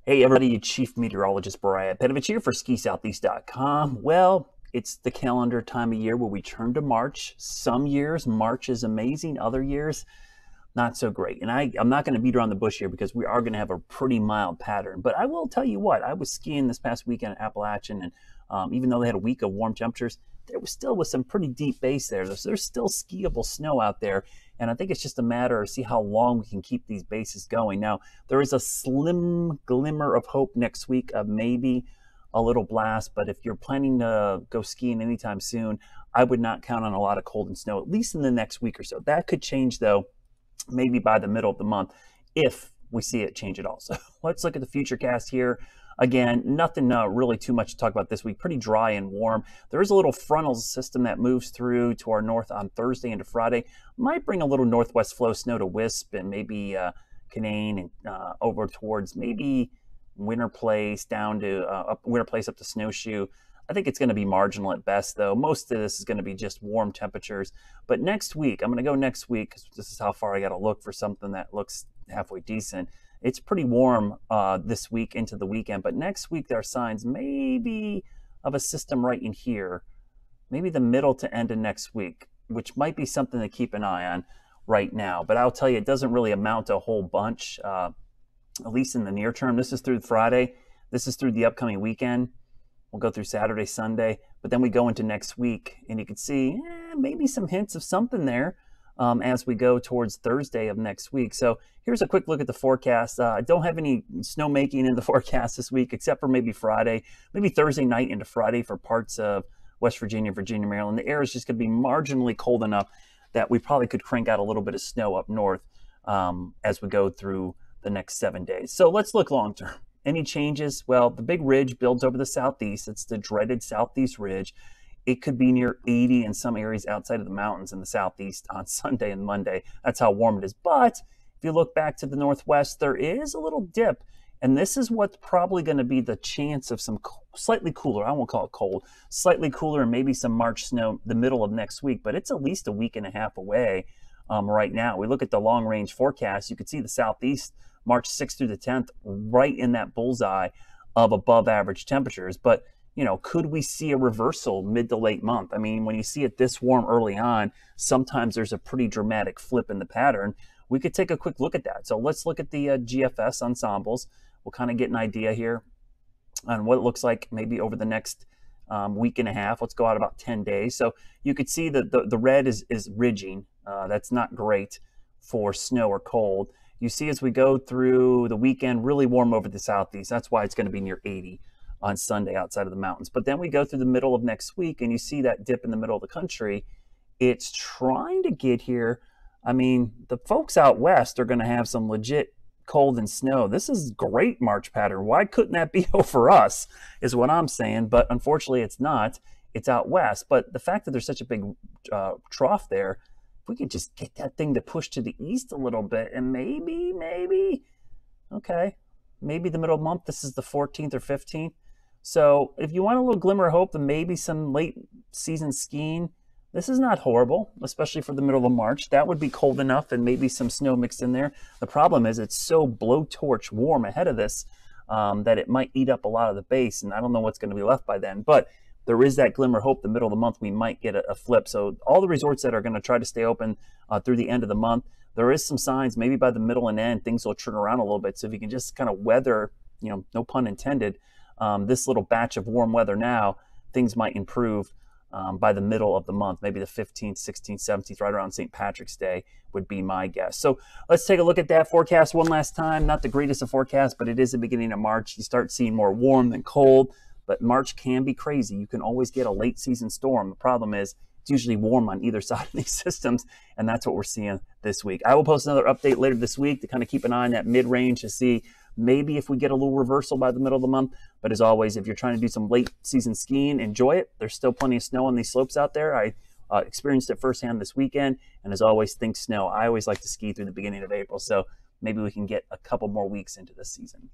Hey everybody, Chief Meteorologist Panovich here for SkiSoutheast.com. Well, it's the calendar time of year where we turn to March. Some years, March is amazing. Other years, not so great. And I'm not going to beat around the bush here because we are going to have a pretty mild pattern. But I will tell you what, I was skiing this past weekend at Appalachian, and even though they had a week of warm temperatures, there was still with some pretty deep base there. So there's still skiable snow out there. And I think it's just a matter of see how long we can keep these bases going. Now, there is a slim glimmer of hope next week of maybe a little blast, but if you're planning to go skiing anytime soon, I would not count on a lot of cold and snow, at least in the next week or so. That could change, though, maybe by the middle of the month, if we see it change at all. So let's look at the Futurecast here. Again, nothing really too much to talk about this week. Pretty dry and warm. There is a little frontal system that moves through to our north on Thursday into Friday. Might bring a little northwest flow snow to Wisp and maybe Canaan and over towards maybe Winter Place down to Winter Place up to Snowshoe. I think it's going to be marginal at best, though. Most of this is going to be just warm temperatures. But next week, I'm going to go next week because this is how far I got to look for something that looks halfway decent. It's pretty warm this week into the weekend, but next week there are signs maybe of a system right in here, maybe the middle to end of next week, which might be something to keep an eye on right now. But I'll tell you, it doesn't really amount to a whole bunch, at least in the near term. This is through Friday. This is through the upcoming weekend. We'll go through Saturday, Sunday, but then we go into next week, and you can see maybe some hints of something there as we go towards Thursday of next week. So here's a quick look at the forecast. I don't have any snowmaking in the forecast this week, except for maybe Friday, maybe Thursday night into Friday for parts of West Virginia, Virginia, Maryland. The air is just going to be marginally cold enough that we probably could crank out a little bit of snow up north as we go through the next 7 days. So let's look long term. Any changes? Well, the big ridge builds over the southeast. It's the dreaded southeast ridge. It could be near 80 in some areas outside of the mountains in the southeast on Sunday and Monday. That's how warm it is. But if you look back to the northwest, there is a little dip. And this is what's probably going to be the chance of some slightly cooler, I won't call it cold, slightly cooler and maybe some March snow the middle of next week. But it's at least a week and a half away right now. We look at the long range forecast. You can see the southeast March 6th through the 10th, right in that bullseye of above average temperatures. But, you know, could we see a reversal mid to late month? I mean, when you see it this warm early on, sometimes there's a pretty dramatic flip in the pattern. We could take a quick look at that. So let's look at the GFS ensembles. We'll kind of get an idea here on what it looks like maybe over the next week and a half. Let's go out about 10 days. So you could see that the red is ridging. That's not great for snow or cold. You see as we go through the weekend, really warm over the southeast. That's why it's going to be near 80 on Sunday outside of the mountains. But then we go through the middle of next week and you see that dip in the middle of the country. It's trying to get here. I mean, the folks out west are going to have some legit cold and snow. This is great March pattern. Why couldn't that be over us is what I'm saying. But unfortunately, it's not. It's out west. But the fact that there's such a big trough there, if we could just get that thing to push to the east a little bit and maybe, okay, maybe the middle of the month, this is the 14th or 15th. So if you want a little glimmer of hope and maybe some late season skiing, this is not horrible, especially for the middle of March. That would be cold enough and maybe some snow mixed in there. The problem is it's so blowtorch warm ahead of this that it might eat up a lot of the base, and I don't know what's going to be left by then. But there is that glimmer of hope the middle of the month we might get a flip. So all the resorts that are going to try to stay open through the end of the month, there is some signs maybe by the middle and end things will turn around a little bit. So if you can just kind of weather, you know, no pun intended, this little batch of warm weather now, things might improve by the middle of the month, maybe the 15th, 16th, 17th, right around St. Patrick's Day would be my guess. So let's take a look at that forecast one last time. Not the greatest of forecasts, but it is the beginning of March. You start seeing more warm than cold. But March can be crazy. You can always get a late season storm. The problem is it's usually warm on either side of these systems, and that's what we're seeing this week. I will post another update later this week to kind of keep an eye on that mid-range to see maybe if we get a little reversal by the middle of the month. But as always, if you're trying to do some late season skiing, enjoy it. There's still plenty of snow on these slopes out there. I experienced it firsthand this weekend, and as always, think snow. I always like to ski through the beginning of April, so maybe we can get a couple more weeks into this season.